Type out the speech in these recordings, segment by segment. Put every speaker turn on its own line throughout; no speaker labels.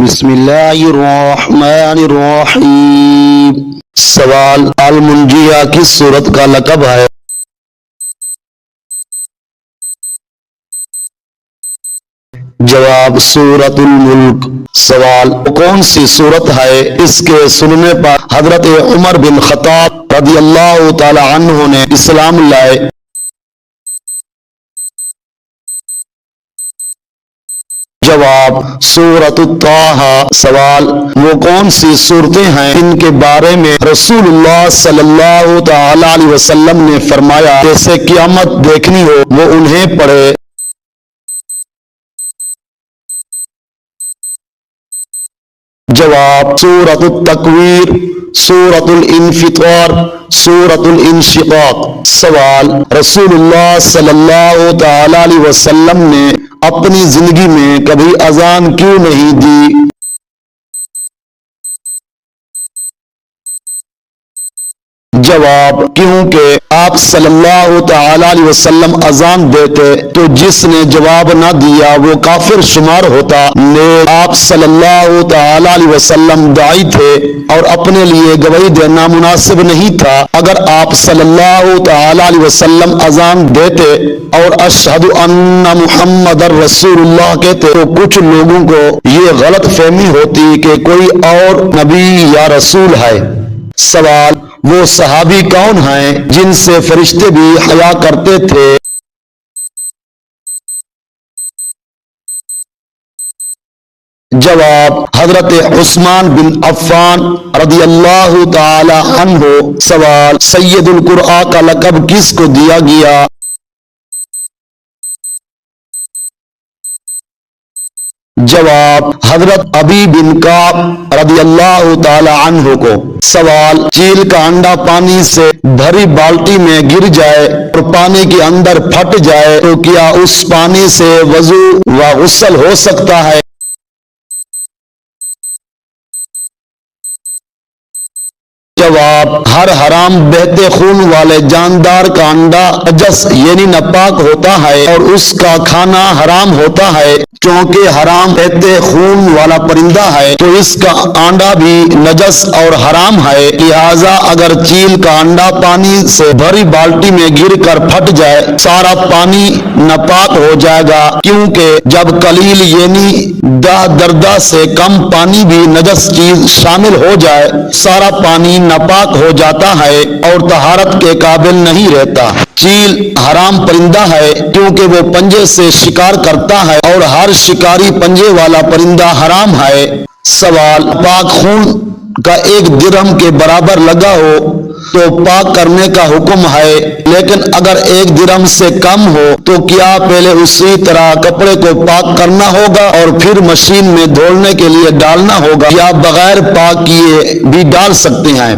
بسم اللہ الرحمن الرحیم۔ سوال: المنجیہ کس سورت کا لقب ہے؟ جواب: سورۃ الملک۔ سوال: کون سی سورت ہے اس کے سننے پر حضرت عمر بن خطاب رضی اللہ تعالی عنہ نے اسلام لائے؟ جواب: سورۃ طٰہٰ۔ سوال: وہ کون سی صورتیں ہیں ان کے بارے میں رسول اللہ صلی اللہ تعالی علیہ وسلم نے فرمایا جیسے قیامت دیکھنی ہو وہ انہیں پڑھے؟ جواب: سورۃ التکویر، سورۃ الانفطار، سورۃ الانشقاق۔ سوال: رسول اللہ صلی اللہ تعالی علیہ وسلم نے اپنی زندگی میں کبھی اذان کیوں نہیں دی؟ جواب: کیونکہ آپ صلی اللہ تعالی علیہ وسلم اذان دیتے تو جس نے جواب نہ دیا وہ کافر شمار ہوتا، آپ صلی اللہ تعالی علیہ وسلم داعی تھے اور اپنے لیے گواہی دینا مناسب نہیں تھا۔ اگر آپ صلی اللہ تعالی علیہ وسلم اذان دیتے اور اشہد ان محمد رسول اللہ کہتے تو کچھ لوگوں کو یہ غلط فہمی ہوتی کہ کوئی اور نبی یا رسول ہے۔ سوال: وہ صحابی کون ہیں جن سے فرشتے بھی حیا کرتے تھے؟ جواب: حضرت عثمان بن عفان رضی اللہ تعالی عنہ۔ سوال: سید القرآن کا لقب کس کو دیا گیا؟ جواب: حضرت ابی بن کعب رضی اللہ تعالی عنہ کو۔ سوال: چیل کا انڈا پانی سے بھری بالٹی میں گر جائے اور پانی کے اندر پھٹ جائے تو کیا اس پانی سے وضو و غسل ہو سکتا ہے؟ جواب: ہر حرام بہتے خون والے جاندار کا انڈا نجس یعنی ناپاک ہوتا ہے اور اس کا کھانا حرام ہوتا ہے۔ چونکہ حرام بہتے خون والا پرندہ ہے تو اس کا انڈا بھی نجس اور حرام ہے، لہذا اگر چیل کا انڈا پانی سے بھری بالٹی میں گر کر پھٹ جائے سارا پانی ناپاک ہو جائے گا، کیونکہ جب قلیل یعنی دردہ سے کم پانی بھی نجس چیز شامل ہو جائے سارا پانی ناپاک ہو جاتا ہے اور طہارت کے قابل نہیں رہتا۔ چیل حرام پرندہ ہے کیونکہ وہ پنجے سے شکار کرتا ہے اور ہر شکاری پنجے والا پرندہ حرام ہے۔ سوال: پاک خون کا ایک درہم کے برابر لگا ہو تو پاک کرنے کا حکم ہے، لیکن اگر ایک درہم سے کم ہو تو کیا پہلے اسی طرح کپڑے کو پاک کرنا ہوگا اور پھر مشین میں دھونے کے لیے ڈالنا ہوگا یا بغیر پاک کیے بھی ڈال سکتے ہیں؟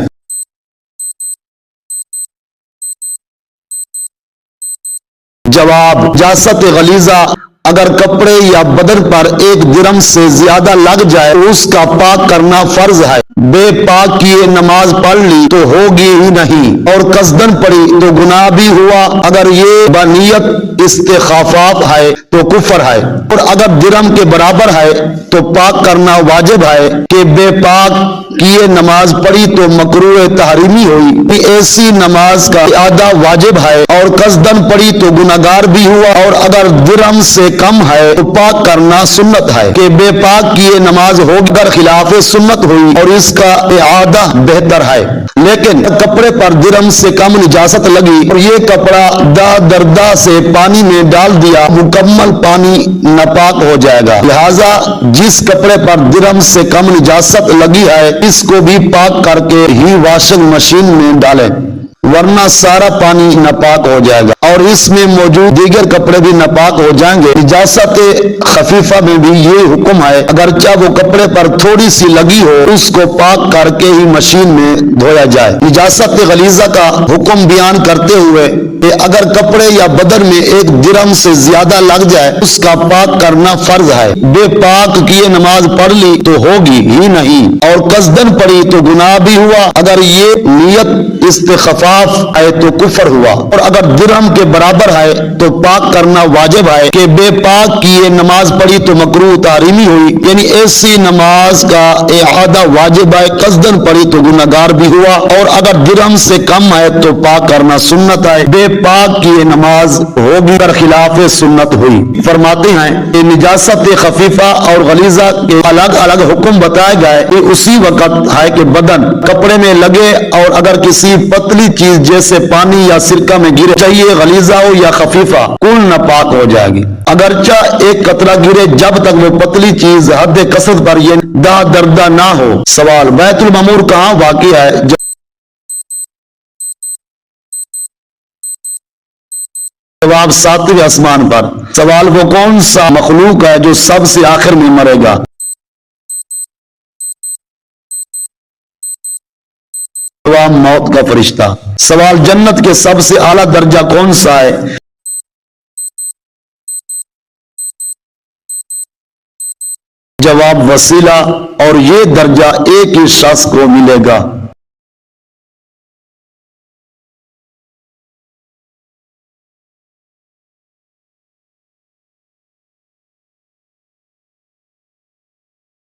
جواب: نجاست غلیظہ اگر کپڑے یا بدن پر ایک درہم سے زیادہ لگ جائے تو اس کا پاک کرنا فرض ہے۔ بے پاک کیے نماز پڑھ لی تو ہوگی ہی نہیں اور قصدن پڑھی تو گناہ بھی ہوا۔ اگر یہ بنیت استخفاف ہے تو کفر ہے، اور اگر درہم کے برابر ہے تو پاک کرنا واجب ہے کہ بے پاک کیے نماز پڑھی تو مکروہ تحریمی ہوئی، ایسی نماز کا اعادہ واجب ہے، اور قصدن پڑھی تو گناہگار بھی ہوا، اور اگر درہم سے کم ہے تو پاک کرنا سنت ہے کہ بے پاک کیے نماز ہوگی۔ اگر خلاف سنت ہوئی اور اس کا اعادہ بہتر ہے، لیکن کپڑے پر درہم سے کم نجاست لگی اور یہ کپڑا دردہ سے پانی میں ڈال دیا مکمل پانی ناپاک ہو جائے گا، لہذا جس کپڑے پر درہم سے کم نجاست لگی ہے اس کو بھی پاک کر کے ہی واشنگ مشین میں ڈالیں، ورنہ سارا پانی ناپاک ہو جائے گا اور اس میں موجود دیگر کپڑے بھی ناپاک ہو جائیں گے۔ نجاست خفیفہ میں بھی یہ حکم ہے، اگرچہ وہ کپڑے پر تھوڑی سی لگی ہو اس کو پاک کر کے ہی مشین میں دھویا جائے۔ نجاست غلیظہ کا حکم بیان کرتے ہوئے کہ اگر کپڑے یا بدن میں ایک درہم سے زیادہ لگ جائے اس کا پاک کرنا فرض ہے۔ بے پاک کیے نماز پڑھ لی تو ہوگی ہی نہیں، اور قصدن پڑھی تو گناہ بھی ہوا۔ اگر یہ نیت استخفاف ہے تو کفر ہوا، اور اگر درہم کے برابر ہے تو پاک کرنا واجب ہے کہ بے پاک کیے نماز پڑھی تو مکروہ تحریمی ہوئی، یعنی ایسی نماز کا اعادہ واجب ہے، قصدن پڑھی تو گناہگار بھی ہوا، اور اگر درہم سے کم ہے تو پاک کرنا سنت ہے۔ بے پاک کیے نماز ہوگی پر خلاف سنت ہوئی۔ فرماتے ہیں کہ نجاست خفیفہ اور غلیظہ کے الگ الگ حکم بتائے گئے کہ اسی وقت ہے کہ بدن کپڑے میں لگے، اور اگر کسی پتلی چیز جیسے پانی یا سرکہ میں گرے، چاہیے غلیظہ ہو یا خفیفہ، کل ناپاک ہو جائے گی۔ اگرچہ ایک قطرہ گرے جب تک وہ پتلی چیز حد کثرت پر یہ داں دردہ نہ ہو۔ سوال: بیت المعمور کہاں واقع ہے؟ جواب: ساتویں آسمان پر۔ سوال: وہ کون سا مخلوق ہے جو سب سے آخر میں مرے گا؟ جواب: موت کا فرشتہ۔ سوال: جنت کے سب سے اعلیٰ درجہ کون سا ہے؟ جواب: وسیلہ، اور یہ درجہ ایک ہی شخص کو ملے گا۔